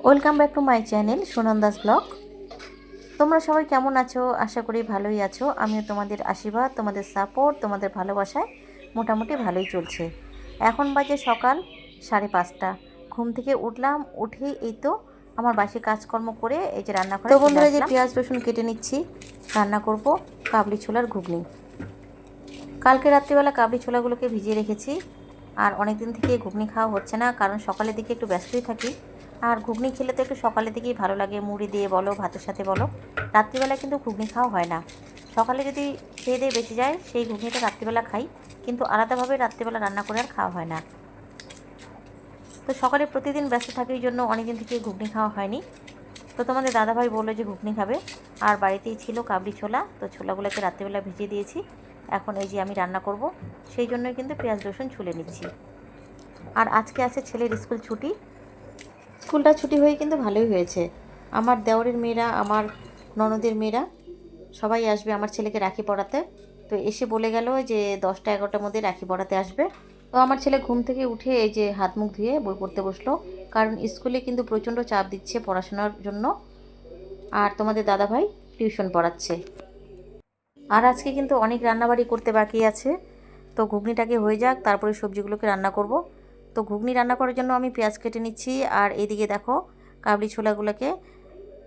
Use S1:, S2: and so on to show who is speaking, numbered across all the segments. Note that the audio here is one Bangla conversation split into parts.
S1: Welcome back to my channel Sunanda's blog. তোমরা সবাই কেমন আছো? আশা করি ভালোই আছো। আমিও তোমাদের আশীর্বাদ, তোমাদের সাপোর্ট, তোমাদের ভালোবাসায় মোটামুটি ভালোই চলছে। এখন বাজে সকাল 5:30। ঘুম থেকে উঠলাম, উঠেই এই তো আমার বাসি কাজকর্ম করে এই যে রান্না করে বন্ধুরা যে পেঁয়াজ রসুন কেটে নিচ্ছি, রান্না করব কাবলি ছোলার ঘুগনি। কালকে রাত্রিবেলা কাবলি ছোলাগুলোকে ভিজিয়ে রেখেছি, আর অনেক দিন থেকে ঘুগনি খাওয়া হচ্ছে না, কারণ সকালের দিকে একটু ব্যস্তই থাকি। আর ঘুগনি খেলে তো একটু সকালের দিকেই ভালো লাগে, মুড়ি দিয়ে বলো, ভাতের সাথে বলো। রাত্রিবেলা কিন্তু ঘুগনি খাওয়া হয় না। সকালে যদি খেয়ে দিয়ে বেঁচে যায় সেই ঘুগনিটা রাত্রিবেলা খাই, কিন্তু আলাদাভাবে রাত্রিবেলা রান্না করে আর খাওয়া হয় না। তো সকালে প্রতিদিন ব্যস্ত থাকার জন্য অনেকদিন থেকে ঘুগনি খাওয়া হয়নি। তো তোমাদের দাদাভাই বললো যে ঘুগনি খাবে, আর বাড়িতেই ছিল কাবলি ছোলা, তো ছোলাগুলোকে রাত্রিবেলা ভিজিয়ে দিয়েছি। এখন এই যে আমি রান্না করব, সেই জন্যই কিন্তু পেঁয়াজ রসুন ছুলে নিচ্ছি। আর আজকে আছে ছেলের স্কুল ছুটি। স্কুলটা ছুটি হয়ে কিন্তু ভালোই হয়েছে। আমার দেওরের মেয়েরা, আমার ননদের মেয়েরা সবাই আসবে আমার ছেলেকে রাখি পড়াতে। তো এসে বলে গেল যে 10টা-11টার মধ্যে রাখি পড়াতে আসবে। তো আমার ছেলে ঘুম থেকে উঠে এই যে হাত মুখ ধুয়ে বই পড়তে বসলো, কারণ স্কুলে কিন্তু প্রচণ্ড চাপ দিচ্ছে পড়াশোনার জন্য। আর তোমাদের দাদাভাই টিউশন পড়াচ্ছে। আর আজকে কিন্তু অনেক রান্নাবাড়ি করতে বাকি আছে। তো ঘুগনিটাকে হয়ে যাক, তারপরে সবজিগুলোকে রান্না করব। তো ঘুগনি রান্না করার জন্য আমি পেঁয়াজ কেটে নিচ্ছি, আর এইদিকে দেখো কাবলি ছোলাগুলোকে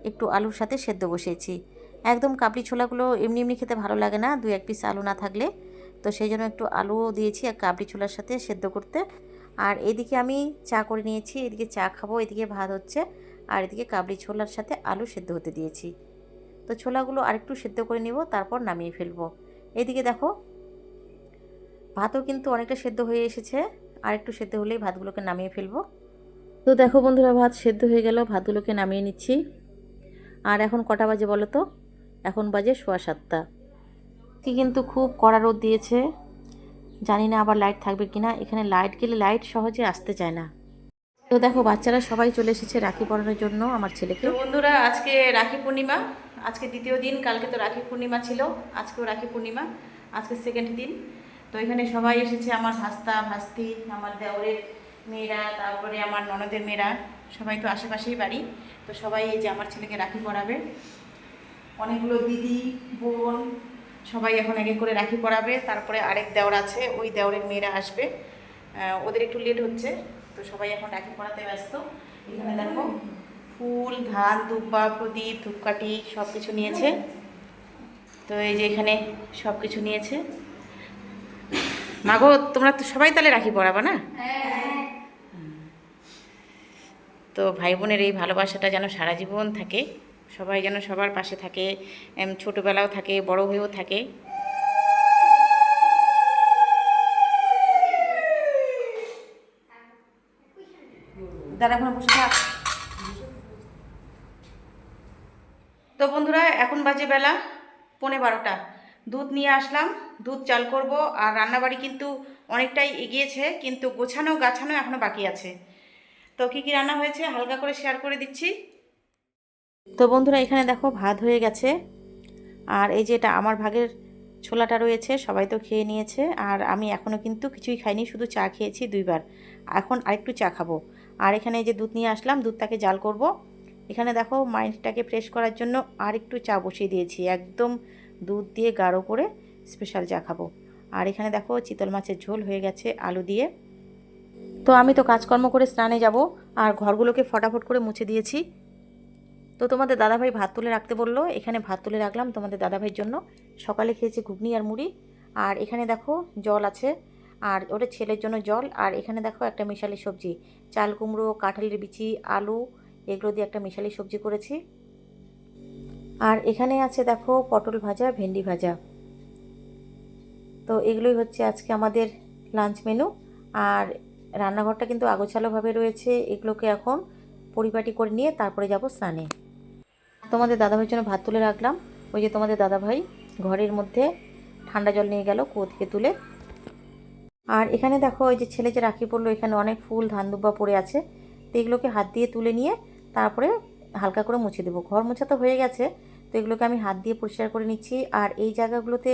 S1: একটু আলুর সাথে সেদ্ধ বসিয়েছি। একদম কাবলি ছোলাগুলো এমনি এমনি খেতে ভালো লাগে না, 2-1 পিস আলু না থাকলে। তো সেই জন্য একটু আলুও দিয়েছি আর কাবলি ছোলার সাথে সেদ্ধ করতে। আর এদিকে আমি চা করে নিয়েছি, এদিকে চা খাবো, এদিকে ভাত হচ্ছে, আর এদিকে কাবলি ছোলার সাথে আলু সেদ্ধ হতে দিয়েছি। তো ছোলাগুলো আরেকটু সেদ্ধ করে নিব, তারপর নামিয়ে ফেলবো। এদিকে দেখো ভাতও কিন্তু অনেকটা সেদ্ধ হয়ে এসেছে, আর একটু সেদ্ধ হলেই ভাতগুলোকে নামিয়ে ফেলবো। তো দেখো বন্ধুরা, ভাত সেদ্ধ হয়ে গেল, ভাতগুলোকে নামিয়ে নিচ্ছি। আর এখন কটা বাজে বলো তো? এখন বাজে 7:15। কি কিন্তু খুব কড়া রোদ দিয়েছে, জানি না আবার লাইট থাকবে কিনা। এখানে লাইট গেলে লাইট সহজে আসতে চায় না। তো দেখো বাচ্চারা সবাই চলে এসেছে রাখি পরানোর জন্য আমার ছেলেকে। তো বন্ধুরা, আজকে রাখি পূর্ণিমা, আজকে দ্বিতীয় দিন। কালকে তো রাখি পূর্ণিমা ছিল, আজকেও রাখি পূর্ণিমা, আজকে সেকেন্ড দিন। তো এখানে সবাই এসেছে, আমার ভাস্তা ভাস্তি, আমার দেওরের মেয়েরা, তারপরে আমার ননদের মেয়েরা, সবাই তো আশেপাশেই বাড়ি। তো সবাই এই যে আমার ছেলেকে রাখি পরাবে। অনেকগুলো দিদি বোন সবাই এখন এক এক করে রাখি পরাবে। তারপরে আরেক দেওর আছে, ওই দেওরের মেয়েরা আসবে, ওদের একটু লেট হচ্ছে। তো সবাই এখন রাখি পরাতে ব্যস্ত। এখানে দেখো ফুল, ধান, দুব্বা, প্রদীপ, ধূপকাঠি সব কিছু নিয়েছে। তো এই যে এখানে সব কিছু নিয়েছে। মাগো, তোমরা তো সবাই তাহলে রাখি পরাবা না? তো ভাই বোনের এই ভালোবাসাটা যেন সারা জীবন থাকে, সবাই যেন সবার পাশে থাকে, ছোটোবেলাও থাকে, বড় হয়েও থাকে। দাদা এখন বসে থাক। তো বন্ধুরা, এখন বাজে বেলা 11:15। দুধ নিয়ে আসলাম, দুধ চাল করব। আর রান্নাবাড়ি কিন্তু অনেকটাই এগিয়েছে, কিন্তু গোছানো গাছানো এখনও বাকি আছে। তো কী কী রান্না হয়েছে হালকা করে শেয়ার করে দিচ্ছি। তো বন্ধুরা, এখানে দেখো ভাত হয়ে গেছে, আর এই যে এটা আমার ভাগের ছোলাটা রয়েছে, সবাই তো খেয়ে নিয়েছে। আর আমি এখনও কিন্তু কিছুই খাইনি, শুধু চা খেয়েছি 2বার। এখন আরেকটু চা খাবো। আর এখানে এই যে দুধ নিয়ে আসলাম, দুধটাকে জাল করব। এখানে দেখো মাইন্ডটাকে ফ্রেশ করার জন্য আর একটু চা বসিয়ে দিয়েছি, একদম দুধ দিয়ে গাঢ় করে স্পেশাল চা খাবো। আর এখানে দেখো চিতল মাছের ঝোল হয়ে গেছে আলু দিয়ে। তো আমি তো কাজকর্ম করে স্নানে যাব, আর ঘরগুলোকে ফটাফট করে মুছে দিয়েছি। তো তোমাদের দাদাভাই ভাত তুলে রাখতে বললো, এখানে ভাত তুলে রাখলাম তোমাদের দাদাভাইয়ের জন্য। সকালে খেয়েছি ঘুগনি আর মুড়ি। আর এখানে দেখো জল আছে, আর ওটা ছেলের জন্য জল। আর এখানে দেখো একটা মিশালি সবজি, চাল কুমড়ো, কাঁঠালের বিচি, আলু, এগুলো দিয়ে একটা মিশালি সবজি করেছি। আর এখানে আছে দেখো পটল ভাজা, ভেন্ডি ভাজা। তো এগুলোই হচ্ছে আজকে আমাদের লাঞ্চ মেনু। আর রান্নাঘরটা কিন্তু আগোছালোভাবে রয়েছে, এগুলোকে এখন পরিপাটি করে নিয়ে তারপরে যাব স্নানে। তোমাদের দাদাভাইয়ের জন্য ভাত তুলে রাখলাম। ওই যে তোমাদের দাদাভাই ঘরের মধ্যে ঠান্ডা জল নিয়ে গেল কুয়ো থেকে তুলে। আর এখানে দেখো ওই যে ছেলে যে রাখি পড়লো, এখানে অনেক ফুল ধান দুব্বা পড়ে আছে। তো এগুলোকে হাত দিয়ে তুলে নিয়ে তারপরে হালকা করে মুছে দেবো। ঘর মোছা তো হয়ে গেছে, তো এগুলোকে আমি হাত দিয়ে পরিষ্কার করে নিচ্ছি। আর এই জায়গাগুলোতে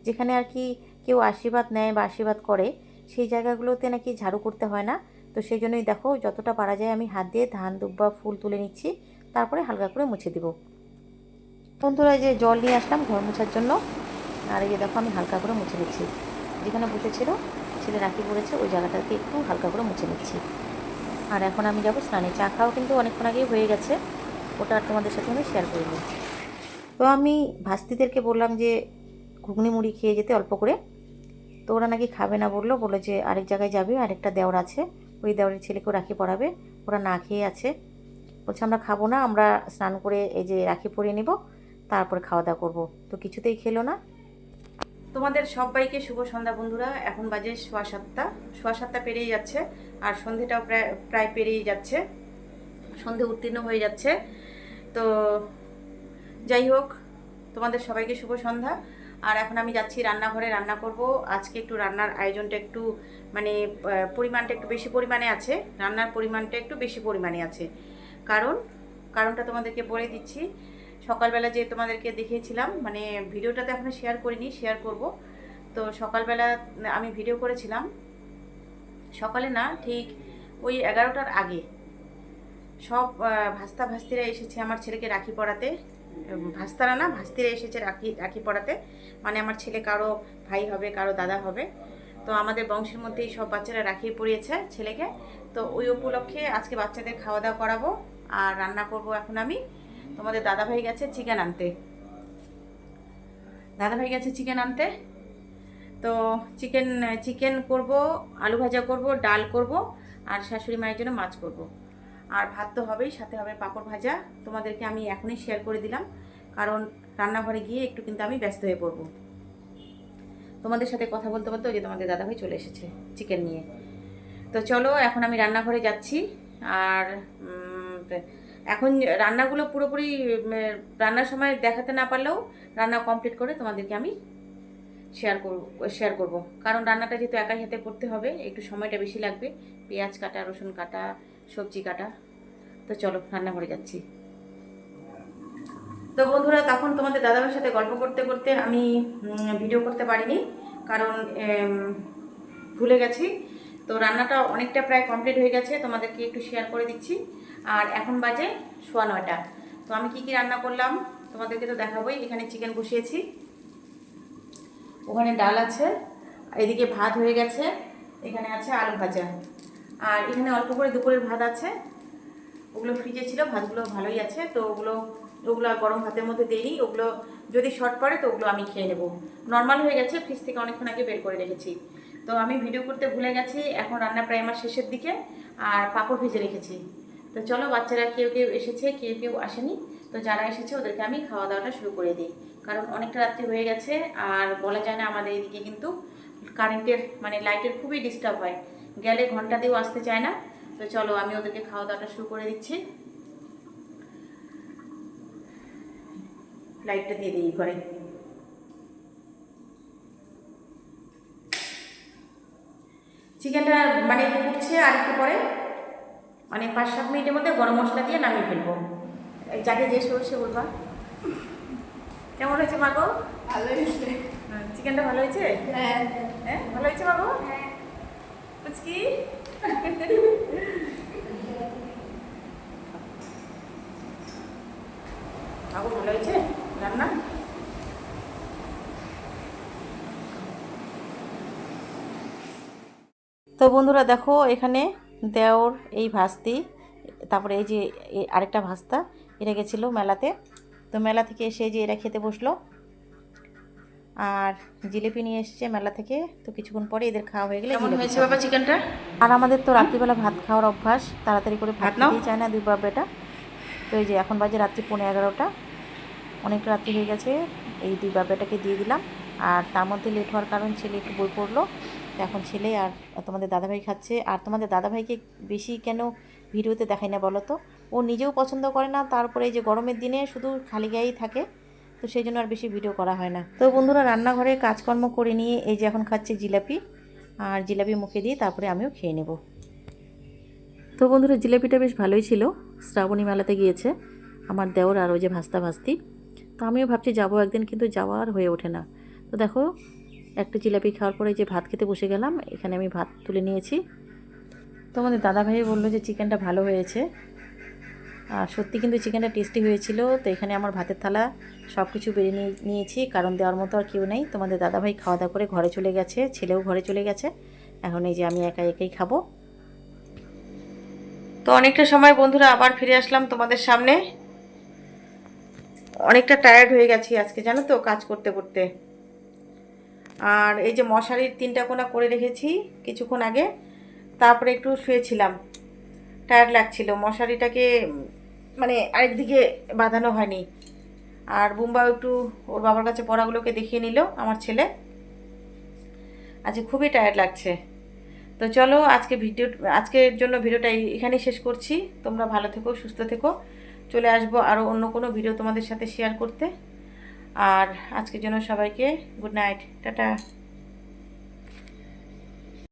S1: যেখানে আর কি কেউ আশীর্বাদ নেয় বা আশীর্বাদ করে, সেই জায়গাগুলোতে নাকি ঝাড়ু করতে হয় না। তো সেই জন্যই দেখো যতটা পারা যায় আমি হাত দিয়ে ধান দুব্বা ফুল তুলে নিচ্ছি, তারপরে হালকা করে মুছে দেবো। বন্ধুরা যে জল নিয়ে আসলাম ঘর মোছার জন্য, আর এই যে দেখো আমি হালকা করে মুছে নিচ্ছি। যেখানে বসেছিল ছেলে রাখি পড়েছে ওই জায়গাটাকে একটু হালকা করে মুছে নিচ্ছি। আর এখন আমি যাবো স্নানে। চা খাওয়া কিন্তু অনেকক্ষণ আগেই হয়ে গেছে, ওটা আর তোমাদের সাথে আমি শেয়ার করিনি। তো আমি ভাস্তিদেরকে বললাম যে ঘুগনি মুড়ি খেয়ে যেতে অল্প করে, তো ওরা নাকি খাবে না, বললো যে আরেক জায়গায় যাবে, আরেকটা দেওর আছে, ওই দেওরের ছেলেকেও রাখি পরাবে, ওরা না খেয়ে আছে। বলছে আমরা খাবো না, আমরা স্নান করে এই যে রাখি পরিয়ে নেব, তারপরে খাওয়া দাওয়া করবো। তো কিছুতেই খেলো না। তোমাদের সবাইকে শুভ সন্ধ্যা বন্ধুরা। এখন বাজে 7:15, 7:15 পেরিয়ে যাচ্ছে, আর সন্ধেটাও প্রায় পেরিয়ে যাচ্ছে, সন্ধে উত্তীর্ণ হয়ে যাচ্ছে। তো যাই হোক, তোমাদের সবাইকে শুভ সন্ধ্যা। আর এখন আমি যাচ্ছি রান্নাঘরে, রান্না করব। আজকে একটু রান্নার আয়োজনটা একটু মানে পরিমাণটা একটু বেশি পরিমাণে আছে, রান্নার পরিমাণটা একটু বেশি পরিমাণে আছে। কারণটা তোমাদেরকে বলে দিচ্ছি। সকালবেলা যে তোমাদেরকে দেখিয়েছিলাম, মানে ভিডিওটা তো এখনও শেয়ার করিনি, শেয়ার করব। তো সকালবেলা আমি ভিডিও করেছিলাম, সকালে না ঠিক ওই 11টার আগে সব ভাস্তা ভাস্তিরা এসেছে আমার ছেলেকে রাখি পরাতে। ভাস্তারা না, ভাস্তিরা এসেছে রাখি পরাতে, মানে আমার ছেলে কারো ভাই হবে, কারো দাদা হবে। তো আমাদের বংশের মধ্যেই সব বাচ্চারা রাখি পরিয়েছে ছেলেকে। তো ওই উপলক্ষে আজকে বাচ্চাদের খাওয়া দাওয়া করাবো আর রান্না করব। এখন আমি, তোমাদের দাদাভাই গেছে চিকেন আনতে, তো চিকেন করব, আলু ভাজা করব, ডাল করব, আর শাশুড়ি মায়ের জন্য মাছ করব। আর ভাত তো হবেই, সাথে হবে পাঁপড় ভাজা। তোমাদেরকে আমি এখনই শেয়ার করে দিলাম, কারণ রান্নাঘরে গিয়ে একটু কিন্তু আমি ব্যস্ত হয়ে পড়ব। তোমাদের সাথে কথা বলতে বলতে ওই যে তোমাদের দাদাভাই চলে এসেছে চিকেন নিয়ে। তো চলো এখন আমি রান্নাঘরে যাচ্ছি। আর এখন রান্নাগুলো পুরোপুরি রান্নার সময় দেখাতে না পারলেও রান্না কমপ্লিট করে তোমাদেরকে আমি শেয়ার করব। কারণ রান্নাটা যেহেতু একাই হাতে করতে হবে, একটু সময়টা বেশি লাগবে, পেঁয়াজ কাটা, রসুন কাটা, সবজি কাটা। তো চলো রান্নাঘরে যাচ্ছি। তো বন্ধুরা, তখন তোমাদের দাদাভাইয়ের সাথে গল্প করতে করতে আমি ভিডিও করতে পারিনি, কারণ ভুলে গেছি। তো রান্নাটা অনেকটা প্রায় কমপ্লিট হয়ে গেছে, তোমাদেরকে একটু শেয়ার করে দিচ্ছি। আর এখন বাজে 9:15। তো আমি কি কি রান্না করলাম তোমাদেরকে তো দেখাবোই। এখানে চিকেন বসিয়েছি, ওখানে ডাল আছে, এদিকে ভাত হয়ে গেছে, এখানে আছে আলু ভাজা, আর এখানে অল্প করে দুপুরের ভাত আছে, ওগুলো ফ্রিজে ছিল, ভাতগুলো ভালোই আছে। তো ওগুলো গরম ভাতের মধ্যে দিইনি, ওগুলো যদি শর্ট পড়ে তো ওগুলো আমি খেয়ে নেব। নর্মাল হয়ে গেছে, ফ্রিজ থেকে অনেকক্ষণ আগে বের করে রেখেছি। তো আমি ভিডিও করতে ভুলে গেছি, এখন রান্না প্রায় আমার শেষের দিকে, আর পাঁপড় ভেজে রেখেছি। তো চলো, বাচ্চারা কেউ কেউ এসেছে, কেউ কেউ আসেনি। তো যারা এসেছে ওদেরকে আমি খাওয়া দাওয়াটা শুরু করে দিই, কারণ অনেকটা রাত্রি হয়ে গেছে। আর বলা যায় না, আমাদের এদিকে কিন্তু কারেন্টের মানে লাইটের খুবই ডিস্টার্ব হয়, গেলে ঘন্টা দিয়েও আসতে চায় না। তো চলো আমি ওদেরকে খাওয়া দাওয়াটা শুরু করে দিচ্ছি। লাইটটা দিয়ে দিই ঘরে। চিকেনটা মানে ফুটছে, আর একটু পরে মানে 5-7 মিনিটের মধ্যে গরম মশলা দিয়ে নামিয়ে ফেলবো। যাকে যে সরষে বলবা। কেমন হয়েছে মাগো?
S2: ভালো হয়েছে।
S1: চিকেনটা ভালো হয়েছে?
S2: হ্যাঁ
S1: হ্যাঁ ভালো হয়েছে মাগো। পুচকি মাগো ভালো হয়েছে রান্না। তো বন্ধুরা দেখো, এখানে দেওর এই ভাস্তি, তারপরে এই যে আরেকটা ভাস্তা, এরা গেছিলো মেলাতে। তো মেলা থেকে এসে যে এরা খেতে বসলো, আর জিলিপি নিয়ে এসছে মেলা থেকে। তো কিছুক্ষণ পরে এদের খাওয়া হয়ে গেলে
S2: কেমন হয়েছে বাবা চিকেনটা?
S1: আর আমাদের তো রাত্রিবেলা ভাত খাওয়ার অভ্যাস, তাড়াতাড়ি করে ভাত খেতেই চায় না দুই বাপটা। তো এই যে এখন বাজে রাত্রি 11:15, অনেকটা রাত্রি হয়ে গেছে। এই দুই বাপটাকে দিয়ে দিলাম, আর তার মধ্যে লেট হওয়ার কারণ ছেলে একটু বই পড়লো। তো এখন ছেলে আর তোমাদের দাদাভাই খাচ্ছে। আর তোমাদের দাদাভাইকে বেশি কেন ভিডিওতে দেখাই না বলো তো, ও নিজেও পছন্দ করে না, তারপরে এই যে গরমের দিনে শুধু খালি গায়েই থাকে, তো সেই জন্য আর বেশি ভিডিও করা হয় না। তো বন্ধুরা, রান্নাঘরে কাজকর্ম করে নিয়ে এই যে এখন খাচ্ছে জিলাপি, আর জিলাপি মুখে দিয়ে তারপরে আমিও খেয়ে নেব। তো বন্ধুরা, জিলাপিটা বেশ ভালোই ছিল। শ্রাবণী মেলাতে গিয়েছে আমার দেওর আর ওই যে ভাস্তা ভাস্তি। তো আমিও ভাবছি যাবো একদিন, কিন্তু যাওয়া আর হয়ে ওঠে না। তো দেখো, একটা জিলাপি খাওয়ার পরে যে ভাত খেতে বসে গেলাম। এখানে আমি ভাত তুলে নিয়েছি, তোমাদের দাদাভাই বললো যে চিকেনটা ভালো হয়েছে, আর সত্যি কিন্তু চিকেনটা টেস্টি হয়েছিল। তো এখানে আমার ভাতের থালা সব কিছু বেড়ে নিয়েছি, কারণ দেওয়ার মতো আর কেউ নেই। তোমাদের দাদাভাই খাওয়া দাওয়া করে ঘরে চলে গেছে, ছেলেও ঘরে চলে গেছে। এখন এই যে আমি একা একাই খাবো। তো অনেকটা সময় বন্ধুরা আবার ফিরে আসলাম তোমাদের সামনে। অনেকটা টায়ার্ড হয়ে গেছি আজকে, জানো তো, কাজ করতে করতে। আর এই যে মশারির 3টা কোণা করে রেখেছি কিছুক্ষণ আগে, তারপরে একটু শুয়েছিলাম, টায়ার্ড লাগছিল। মশারিটাকে মানে আরেকদিকে বাঁধানো হয়নি। আর বুম্বাও একটু ওর বাবার কাছে পড়াগুলোকে দেখিয়ে নিল, আমার ছেলে। আজকে খুবই টায়ার্ড লাগছে। তো চলো আজকের জন্য ভিডিওটা এখানেই শেষ করছি। তোমরা ভালো থেকো, সুস্থ থেকো। চলে আসবো আরও অন্য কোনো ভিডিও তোমাদের সাথে শেয়ার করতে। আর আজকের জন্য সবাইকে গুড নাইট, টাটা।